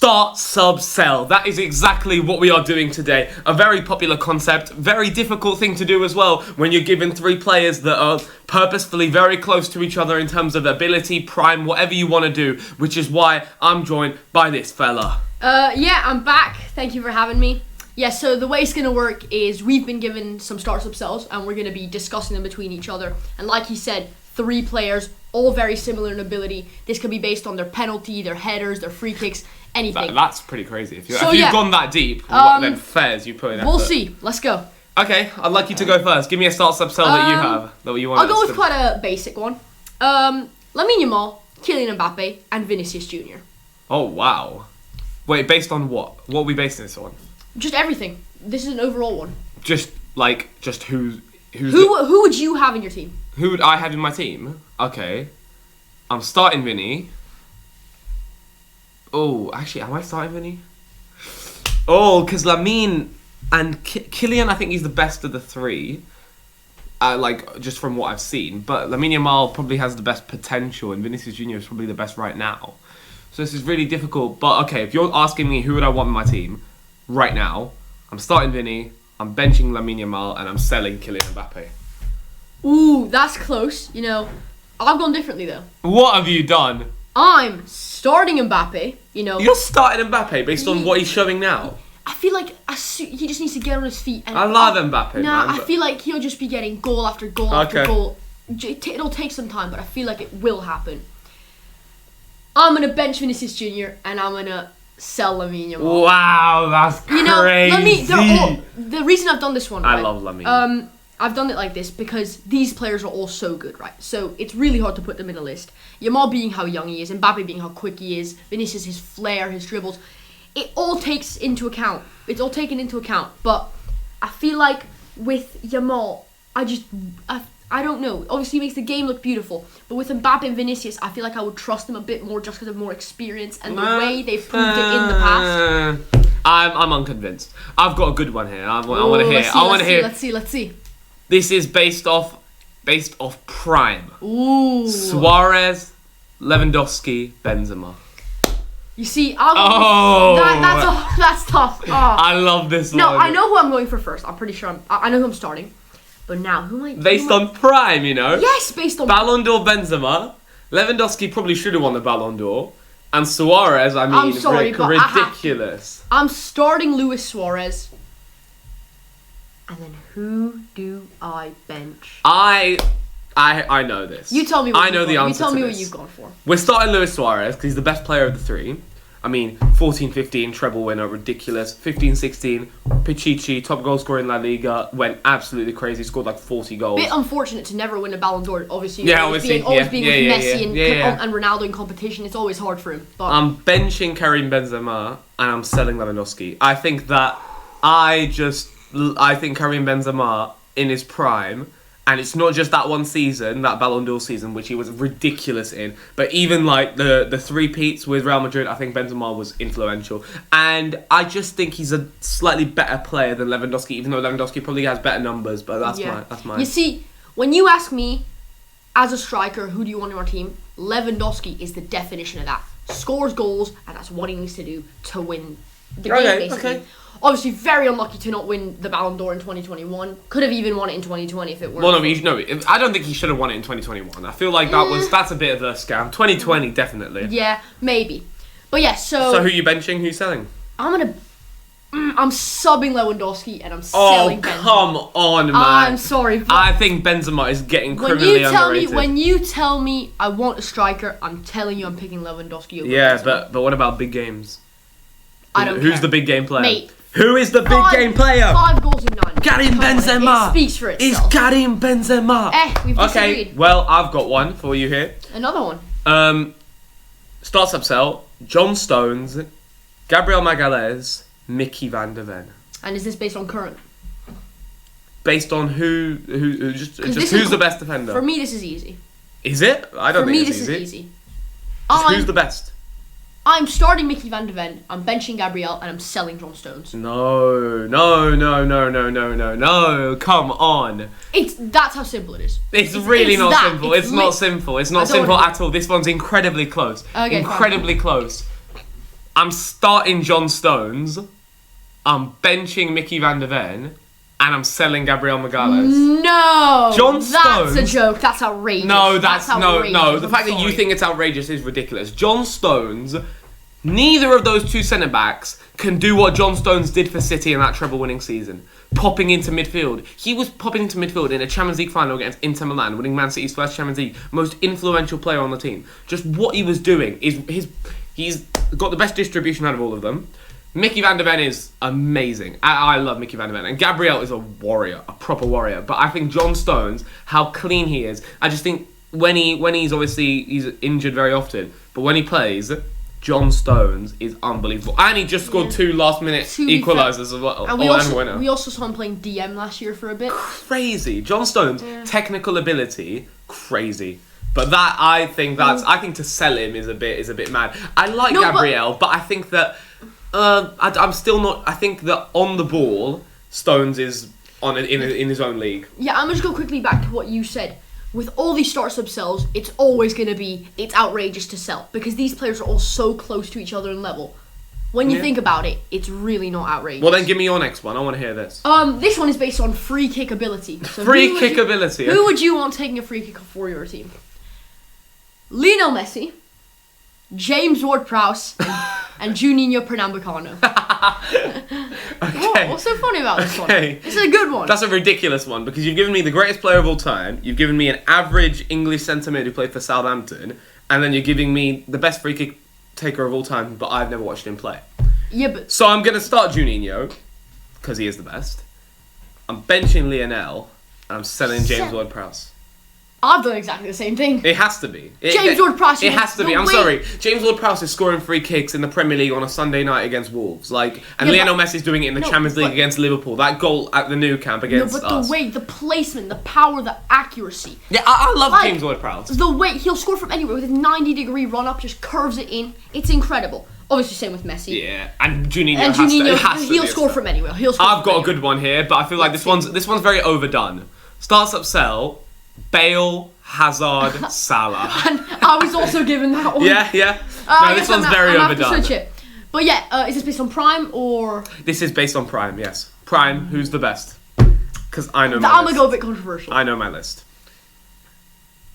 Start, sub, sell. That is exactly what we are doing today. A very popular concept, very difficult thing to do as well when you're given three players that are purposefully very close to each other in terms of ability, prime, whatever you want to do, which is why I'm joined by this fella. Yeah, I'm back. Thank you for having me. Yeah, so the way it's going to work is we've been given some start, sub, sells, and we're going to be discussing them between each other. And like he said, three players, all very similar in ability. This could be based on their penalty, their headers, their free kicks, anything. That's pretty crazy. If you've gone that deep, then fairs you put in effort. We'll see. Let's go. Okay, I'd like you to go first. Give me a start, sub, sell that you have. That you want. I'll go with quite a basic one. Lamine Yamal, Kylian Mbappe, and Vinicius Jr. Oh, wow. Wait, based on what? What are we basing this on? Just everything. This is an overall one. Just who would you have in your team? Who would I have in my team? Okay. I'm starting Vinny. Oh, actually, am I starting Vinny? Oh, because Lamine and Kylian, I think he's the best of the three. Just from what I've seen. But Lamine Yamal probably has the best potential, and Vinicius Jr. is probably the best right now. So this is really difficult. But okay, if you're asking me who would I want in my team right now, I'm starting Vinny, I'm benching Lamine Yamal, and I'm selling Kylian Mbappe. Ooh, that's close. You know, I've gone differently though. What have you done? I'm starting Mbappe. You know, you're starting Mbappe based on what he's showing now. I feel like he just needs to get on his feet. And I love Mbappe. I feel like he'll just be getting goal after goal after goal. It'll take some time, but I feel like it will happen. I'm gonna bench Vinicius Jr. and I'm gonna sell Lamine Yamal. Wow, that's crazy. The reason I've done this one, I love Lamine. I've done it like this because these players are all so good, right? So it's really hard to put them in a list. Yamal being how young he is, Mbappe being how quick he is, Vinicius, his flair, his dribbles. It all takes into account. It's all taken into account. But I feel like with Yamal, I don't know. Obviously, he makes the game look beautiful. But with Mbappe and Vinicius, I feel like I would trust them a bit more just because of more experience and the way they've proved it in the past. I'm unconvinced. I've got a good one here. I want to hear. Let's see. This is based off prime. Ooh. Suarez, Lewandowski, Benzema. You see, that's tough. Oh. I love this one. No, I know who I'm going for first. I'm pretty sure I know who I'm starting. But now, who am I? Based on prime, you know? Yes, based on Ballon d'Or Benzema. Lewandowski probably should have won the Ballon d'Or. And Suarez, I'm sorry, but ridiculous. I'm starting Luis Suarez. And then who do I bench? I know this. You tell me what the answer. You tell me to what this. you've gone for. We're starting Luis Suarez because he's the best player of the three. I mean, 14-15 treble winner, ridiculous. 15-16 Pichichi, top goal scorer in La Liga, went absolutely crazy, scored like 40 goals. Bit unfortunate to never win a Ballon d'Or. Obviously, being with Messi and Ronaldo in competition, it's always hard for him. But I'm benching Karim Benzema and I'm selling Lewandowski. I think Karim Benzema in his prime. And it's not just that one season, that Ballon d'Or season, which he was ridiculous in. But even like the three-peats with Real Madrid, I think Benzema was influential. And I just think he's a slightly better player than Lewandowski, even though Lewandowski probably has better numbers. But that's mine. You see, when you ask me, as a striker, who do you want in our team? Lewandowski is the definition of that. Scores goals, and that's what he needs to do to win the game, basically. Okay. Obviously, very unlucky to not win the Ballon d'Or in 2021. Could have even won it in 2020 if it were. Well, I don't think he should have won it in 2021. I feel like that's a bit of a scam. 2020, definitely. Yeah, maybe. But yeah, so who are you benching? Who are you selling? I'm subbing Lewandowski and I'm selling Benzema. Oh, come on, man. I'm sorry. I think Benzema is getting criminally underrated. When you tell me I want a striker, I'm telling you I'm picking Lewandowski over Benzema. but what about big games? I don't care. Who's the big game player? Mate. Who is the big game player? 5 goals in 9. Karim Benzema. It speaks for itself. It's Karim Benzema. We've disagreed. Okay, well, I've got one for you here. Another one. Starts up sell. John Stones, Gabriel Magalhaes, Mickey van der Ven. And is this based on current? Based on who's the best defender? For me, this is easy. Is it? I don't think it's easy. For me, this is easy. Who's the best? I'm starting Mickey van der Ven, I'm benching Gabriel, and I'm selling John Stones. No, come on. That's how simple it is. It's really not simple. It's not simple. It's not simple at all. This one's incredibly close. Okay, incredibly close. I'm starting John Stones, I'm benching Mickey van der Ven, and I'm selling Gabriel Magalhaes. No! John Stones... That's a joke. That's outrageous. No, that's outrageous. no. The fact that you think it's outrageous is ridiculous. John Stones, neither of those two centre-backs can do what John Stones did for City in that treble-winning season. Popping into midfield. He was popping into midfield in a Champions League final against Inter Milan, winning Man City's first Champions League, most influential player on the team. Just what he was doing is he's got the best distribution out of all of them. Mickey van der Ven is amazing. I love Mickey van der Ven. And Gabriel is a warrior, a proper warrior. But I think John Stones, how clean he is, I just think when he's obviously he's injured very often, but when he plays, John Stones is unbelievable. And he just scored 2 last-minute equalisers as well. And we also saw him playing DM last year for a bit. Crazy. John Stones, technical ability, crazy. But that I think to sell him is a bit mad. I like Gabriel, but I think that I'm still not. I think that on the ball, Stones is in his own league. Yeah, I'm just going quickly back to what you said. With all these start-sub sells, it's always going to be, it's outrageous to sell. Because these players are all so close to each other in level. When you think about it, it's really not outrageous. Well, then give me your next one. I want to hear this. This one is based on free kick ability. So ability. Who would you want taking a free kick for your team? Lionel Messi, James Ward-Prowse, and Juninho Pernambucano. Okay. What's so funny about this one? This is a good one. That's a ridiculous one because you've given me the greatest player of all time. You've given me an average English centre mid who played for Southampton, and then you're giving me the best free kick taker of all time, but I've never watched him play. Yeah, but so I'm gonna start Juninho because he is the best. I'm benching Lionel, and I'm selling James Ward-Prowse. I've done exactly the same thing. It has to be. James Ward-Prowse. It has to be. I'm sorry. James Ward-Prowse is scoring free kicks in the Premier League on a Sunday night against Wolves. And Lionel Messi's doing it in the Champions League against Liverpool. That goal at the Nou Camp against us. No, but the way, the placement, the power, the accuracy. Yeah, I love James Ward-Prowse. The way he'll score from anywhere with a 90-degree run-up, just curves it in. It's incredible. Obviously, same with Messi. Yeah, and Juninho has to he'll score from anywhere. I've got a good one here, but I feel like this one's very overdone. Starts up sell, Bale, Hazard, Salah. And I was also given that one. Yeah. No, this one's very overdone. Switch it. But yeah, is this based on Prime or? This is based on Prime, yes. Prime, who's the best? Because I know my list. I'm going to go a bit controversial. I know my list.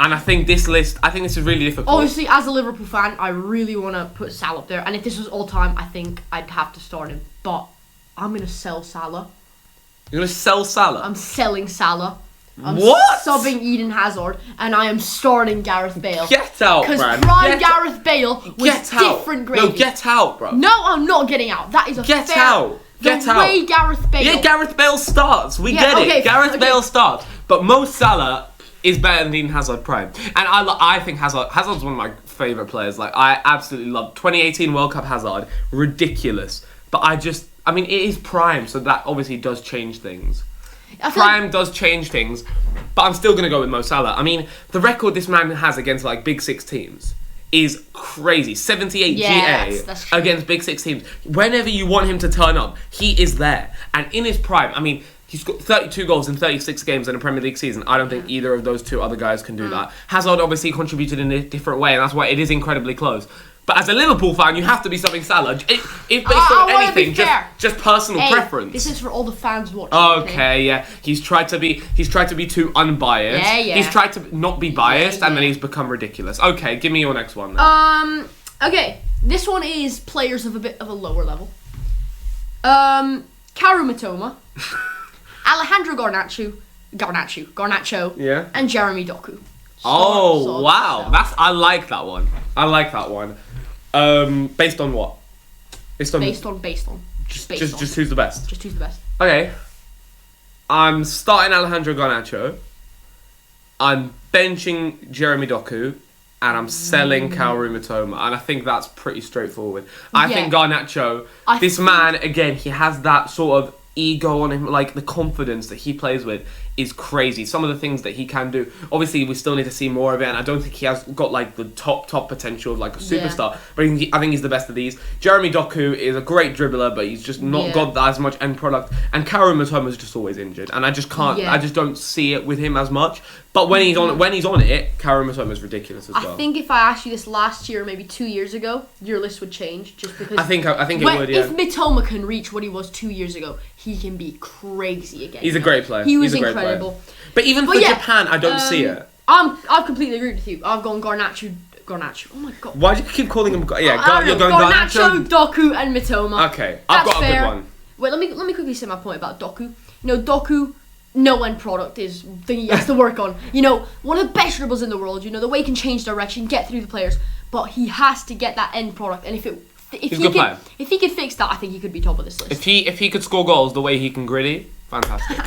And I think this is really difficult. Obviously, as a Liverpool fan, I really want to put Salah up there. And if this was all time, I think I'd have to start him. But I'm going to sell Salah. You're going to sell Salah? I'm selling Salah. I'm what? subbing Eden Hazard, and I am starting Gareth Bale. Get out, bro. Because prime Gareth Bale was different gravy. No, get out, bro. No, I'm not getting out. That is a Get fair... out. Get out. The way Gareth Bale... Yeah, Gareth Bale starts. We get it. Gareth Bale starts. But Mo Salah is better than Eden Hazard prime. And I think Hazard's one of my favourite players. I absolutely love 2018 World Cup Hazard. Ridiculous. But it is prime, so that obviously does change things. Prime does change things, but I'm still going to go with Mo Salah. I mean, the record this man has against Big Six teams is crazy. 78 GA that's against Big Six teams. Whenever you want him to turn up, he is there. And in his prime, I mean, he's got 32 goals in 36 games in a Premier League season. I don't think either of those two other guys can do that. Hazard obviously contributed in a different way, and that's why it is incredibly close. But as a Liverpool fan, you have to be something Salah. If based on anything, just personal preference. This is for all the fans watching. Okay, yeah. He's tried to be too unbiased. Yeah. He's tried to not be biased, and then he's become ridiculous. Okay, give me your next one then. Okay. This one is players of a bit of a lower level. Karu Mitoma, Alejandro Garnacho, yeah, and Jeremy Doku. Wow. I like that one. Based on what? Based on. Just who's the best? Just who's the best. Okay. I'm starting Alejandro Garnacho. I'm benching Jeremy Doku. And I'm selling Kaoru Mitoma. And I think that's pretty straightforward. I think Garnacho, this man, again, he has that sort of ego on him, the confidence that he plays with is crazy. Some of the things that he can do, obviously we still need to see more of it, and I don't think he has got the top potential of a superstar, but I think he's the best of these. Jeremy Doku is a great dribbler, but he's just not got as much end product, and Kaoru Mitoma is just always injured, and I just don't see it with him as much. But when he's on it, Kaoru Mitoma is ridiculous as well. I think if I asked you this last year, maybe 2 years ago, your list would change just because. I think it would. Yeah. If Mitoma can reach what he was 2 years ago, he can be crazy again. He's a great player. He was He's a great incredible. Player. But even for Japan, I don't see it. I've completely agreed with you. I've gone Garnacho. Oh my god. Why do you keep calling him? You're going Garnacho, Doku, and Mitoma. Okay, I've got a good one. Wait, let me quickly say my point about Doku. Doku. No end product is the thing he has to work on. One of the best dribbles in the world. The way he can change direction, get through the players, but he has to get that end product. And if he could fix that, I think he could be top of this list. If he could score goals the way he can gritty, fantastic.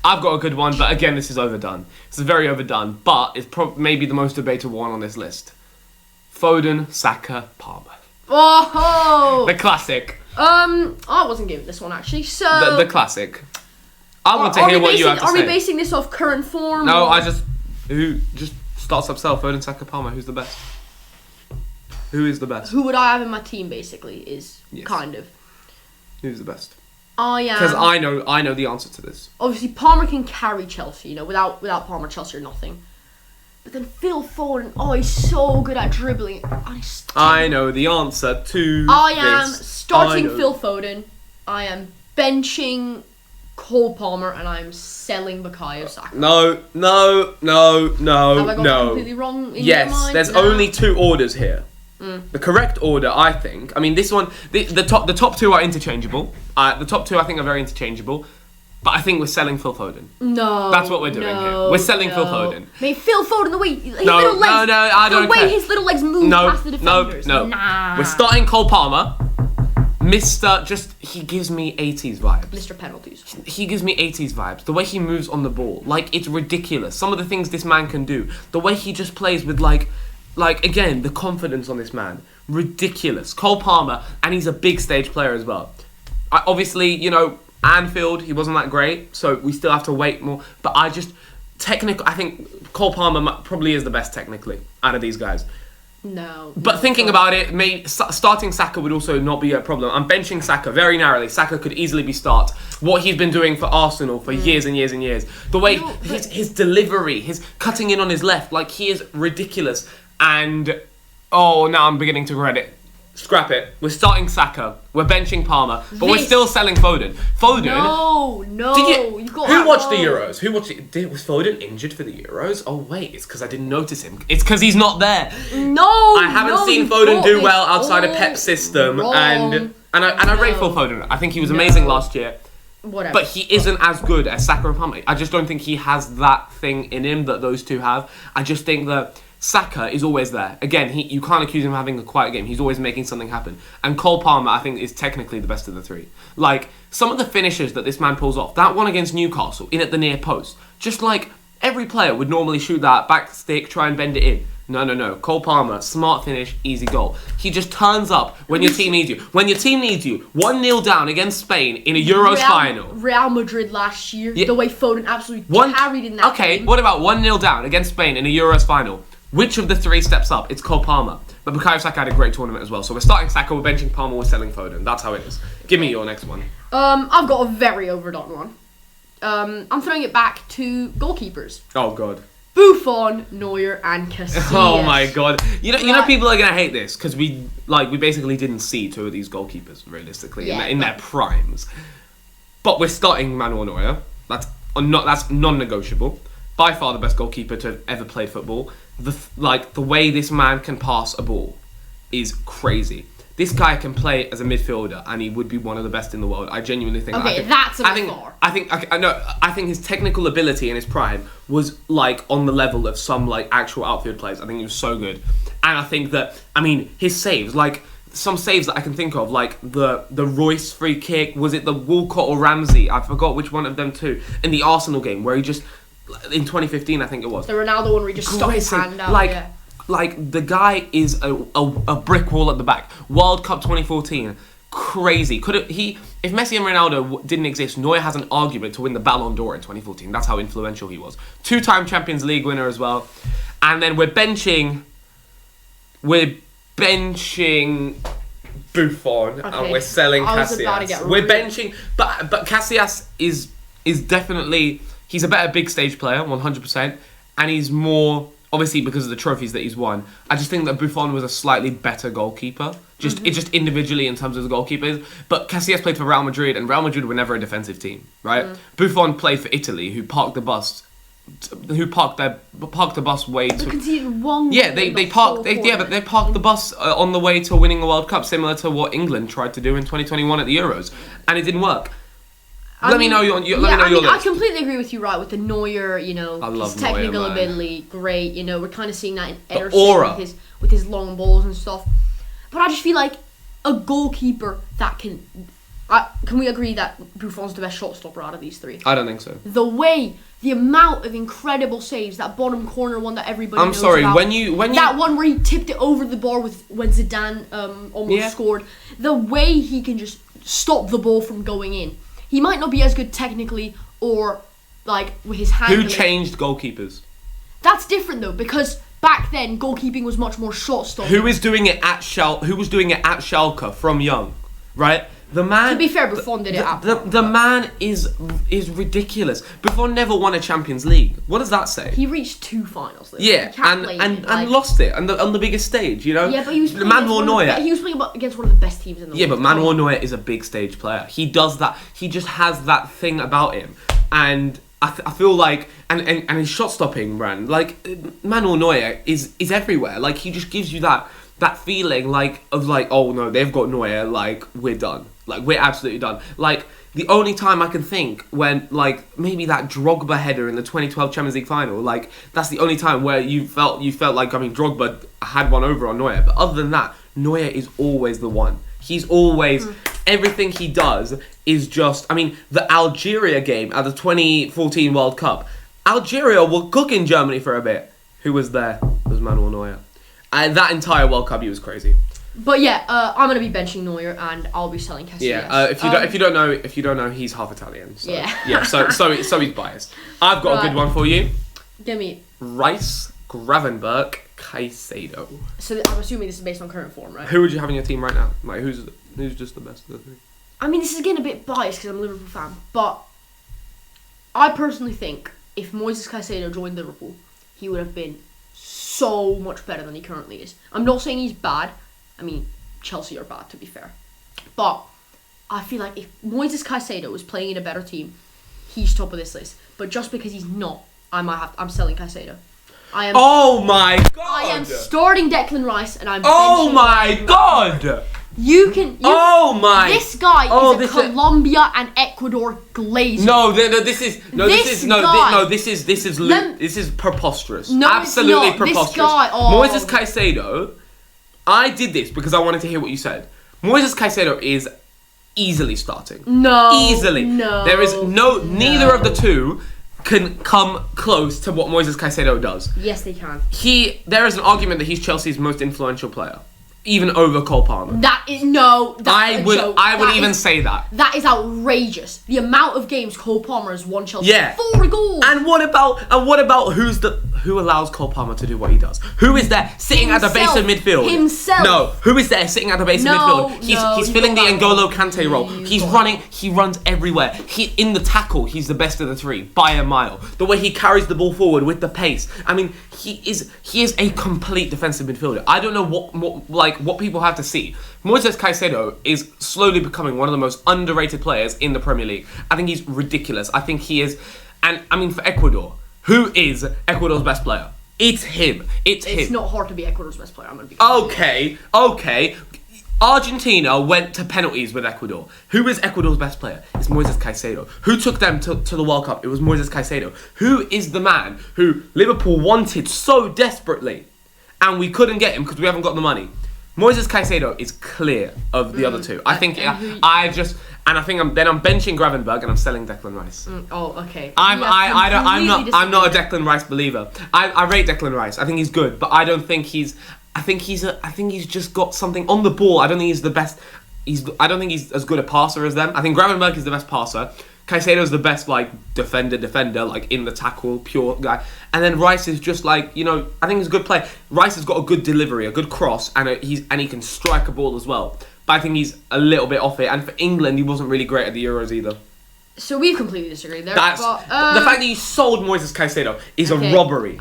I've got a good one, but again, this is overdone. This is very overdone, but it's maybe the most debatable one on this list. Foden, Saka, Palmer. Oh, the classic. I wasn't given this one actually. So the classic. I want to hear what you have to say. Are we basing this off current form? No, who just starts up self, Foden, Saka, Palmer. Who's the best? Who is the best? Who would I have in my team? Basically, is kind of. Who's the best? I am. Because I know the answer to this. Obviously, Palmer can carry Chelsea. Without Palmer, Chelsea are nothing. But then Phil Foden, he's so good at dribbling. I know the answer to I am starting Phil Foden. I am benching Cole Palmer, and I'm selling Bukayo Saka. No. Have I got completely wrong in your mind? There's only two orders here. The correct order, I think. I mean, this one, the top two are interchangeable. The top two, I think, are very interchangeable. But I think we're selling Phil Foden. No. That's what we're doing here. We're selling Phil Foden. Mate, Phil Foden, the way his little legs. No, I don't care. The way his little legs move past the defenders. No. Nah. We're starting Cole Palmer. He gives me 80s vibes. Mr. Penalties. He gives me 80s vibes. The way he moves on the ball. It's ridiculous. Some of the things this man can do. The way he just plays with, again, the confidence on this man. Ridiculous. Cole Palmer, and he's a big stage player as well. Obviously, Anfield, he wasn't that great, so we still have to wait more. But I think Cole Palmer probably is the best technically out of these guys. No. But thinking about it, starting Saka would also not be a problem. I'm benching Saka very narrowly. Saka could easily be start. What he's been doing for Arsenal for years and years and years. The way his delivery, his cutting in on his left, he is ridiculous. And, now I'm beginning to regret it. Scrap it. We're starting Saka. We're benching Palmer, but we're still selling Foden. No. You got who watched the Euros? Who watched it? Was Foden injured for the Euros? Oh wait, it's because I didn't notice him. It's because he's not there. No. I haven't seen Foden do well outside of Pep's system, and I rate Phil Foden. I think he was amazing last year. Whatever. But he isn't as good as Saka and Palmer. I just don't think he has that thing in him that those two have. I just think that Saka is always there. Again, you can't accuse him of having a quiet game. He's always making something happen. And Cole Palmer, I think, is technically the best of the three. Some of the finishes that this man pulls off, that one against Newcastle, in at the near post, just every player would normally shoot that back stick, try and bend it in. No. Cole Palmer, smart finish, easy goal. He just turns up when your team needs you. When your team needs you, 1-0 down against Spain in a Euros final. Real Madrid last year, the way Foden absolutely carried in that game. What about 1-0 down against Spain in a Euros final? Which of the three steps up? It's Cole Palmer. But Bukayo Saka had a great tournament as well. So we're starting Saka, we're benching Palmer, we're selling Foden. That's how it is. Give me your next one. I've got a very overdone one. I'm throwing it back to goalkeepers. Oh, God. Buffon, Neuer, and Casillas. Oh, my God. You know people are going to hate this because we basically didn't see two of these goalkeepers, realistically, in their primes. But we're starting Manuel Neuer. That's non-negotiable. By far the best goalkeeper to have ever played football. The way this man can pass a ball is crazy. This guy can play as a midfielder, and he would be one of the best in the world. I genuinely think. That's a bit far. I think his technical ability in his prime was on the level of some actual outfield players. I think he was so good, and I think that his saves, some saves that I can think of, the Royce free kick. Was it the Walcott or Ramsey? I forgot which one of them two in the Arsenal game where he just. In 2015, I think it was. The Ronaldo one where he just stuck his hand out. The guy is a brick wall at the back. World Cup 2014, crazy. If Messi and Ronaldo didn't exist, Neuer has an argument to win the Ballon d'Or in 2014. That's how influential he was. 2-time Champions League winner as well. And then we're benching Buffon, and we're selling Casillas. We're benching, but Casillas is definitely. He's a better big stage player, 100%, and he's more, obviously because of the trophies that he's won. I just think that Buffon was a slightly better goalkeeper. It's just individually in terms of the goalkeepers. But Casillas played for Real Madrid, and Real Madrid were never a defensive team, right? Buffon played for Italy, who parked the bus way They to. conceded one. Yeah, goal they in the parked. whole They tournament. parked the bus on the way to winning a World Cup, similar to what England tried to do in 2021 at the Euros, and it didn't work. Let me know your list. I completely agree with you, right? With the Neuer, I love his Neuer, technical man. ability, great. We're kind of seeing that in The Ederson aura. with his long balls and stuff. But I just feel like a goalkeeper that can. Can we agree that Buffon's the best shot stopper out of these three? I don't think so. The amount of incredible saves, that bottom corner one that everybody knows sorry, about. when you That one where he tipped it over the bar when Zidane almost scored. The way he can just stop the ball from going in. He might not be as good technically or like with his handling. Who changed goalkeepers? That's different though, because back then goalkeeping was much more shot stopping. Who was doing it at Schalke from young, right? The man. To be fair, Buffon did it at the man is ridiculous. Buffon never won a Champions League. What does that say? He reached 2 finals though. Yeah, You can't blame him, and lost it on the biggest stage, you know. Yeah, but he was playing Manuel Neuer. He was playing against one of the best teams in the world. Yeah, but Manuel Neuer is a big stage player. He does that. He just has that thing about him, and I feel like and his shot stopping, man. Like Manuel Neuer is everywhere. Like he just gives you that feeling of oh no, they've got Neuer. Like we're done. Like we're absolutely done. Like the only time I can think when maybe that Drogba header in the 2012 Champions League final. Like that's the only time where you felt like Drogba had one over on Neuer. But other than that, Neuer is always the one. He's always everything he does is just. I mean, the Algeria game at the 2014 World Cup. Algeria were cooking Germany for a bit. Who was there? It was Manuel Neuer. And that entire World Cup, he was crazy. But yeah, I'm gonna be benching Neuer and I'll be selling Casillas. Yeah, if you don't know, he's half Italian. So, Yeah. So he's biased. I've got a good one for you. Give me. Rice, Gravenberch, Caicedo. So I'm assuming this is based on current form, right? Who would you have in your team right now? Like who's just the best of the three? I mean, this is getting a bit biased because I'm a Liverpool fan, but I personally think if Moises Caicedo joined Liverpool, he would have been so much better than he currently is. I'm not saying he's bad. I mean, Chelsea are bad, to be fair. But I feel like if Moises Caicedo was playing in a better team, he's top of this list. But just because he's not, I'm selling Caicedo. Oh my god! I am starting Declan Rice and I'm Oh benching my Declan Rice. god! Oh my! This guy is a Colombia and Ecuador glazer. This is preposterous. No, Absolutely it's not. preposterous. This guy, Moises Caicedo. I did this because I wanted to hear what you said. Moises Caicedo is easily starting. Easily. There is neither of the two can come close to what Moises Caicedo does. Yes, they can. There is an argument that he's Chelsea's most influential player. Even over Cole Palmer. I would even say that. That is outrageous. The amount of games Cole Palmer has won Chelsea. Yeah. 4 goals. And what about who allows Cole Palmer to do what he does? Who is there sitting at the base of midfield? Himself. No. Who is there sitting at the base of midfield? He's filling the N'Golo Kante role. He's running. He runs everywhere. In the tackle, he's the best of the three by a mile. The way he carries the ball forward with the pace. I mean, he is a complete defensive midfielder. I don't know what people have to see. Moises Caicedo is slowly becoming one of the most underrated players in the Premier League. I think he's ridiculous. I think he is, and I mean for Ecuador, who is Ecuador's best player? It's him. It's not hard to be Ecuador's best player. I'm gonna be okay. Argentina went to penalties with Ecuador. Who is Ecuador's best player? It's Moises Caicedo. Who took them to the World Cup? It was Moises Caicedo. Who is the man who Liverpool wanted so desperately, and we couldn't get him because we haven't got the money? Moises Caicedo is clear of the other two. I think I'm benching Gravenberch and I'm selling Declan Rice. Okay. I'm not a Declan Rice believer. I rate Declan Rice. I think he's good, but I don't think he's. I think he's just got something on the ball. I don't think he's the best. I don't think he's as good a passer as them. I think Gravenberch is the best passer. Caicedo's the best defender, in the tackle, pure guy. And then Rice is just I think he's a good player. Rice has got a good delivery, a good cross, and he can strike a ball as well. But I think he's a little bit off it. And for England, he wasn't really great at the Euros either. So we completely disagree there. The fact that you sold Moises Caicedo is a robbery.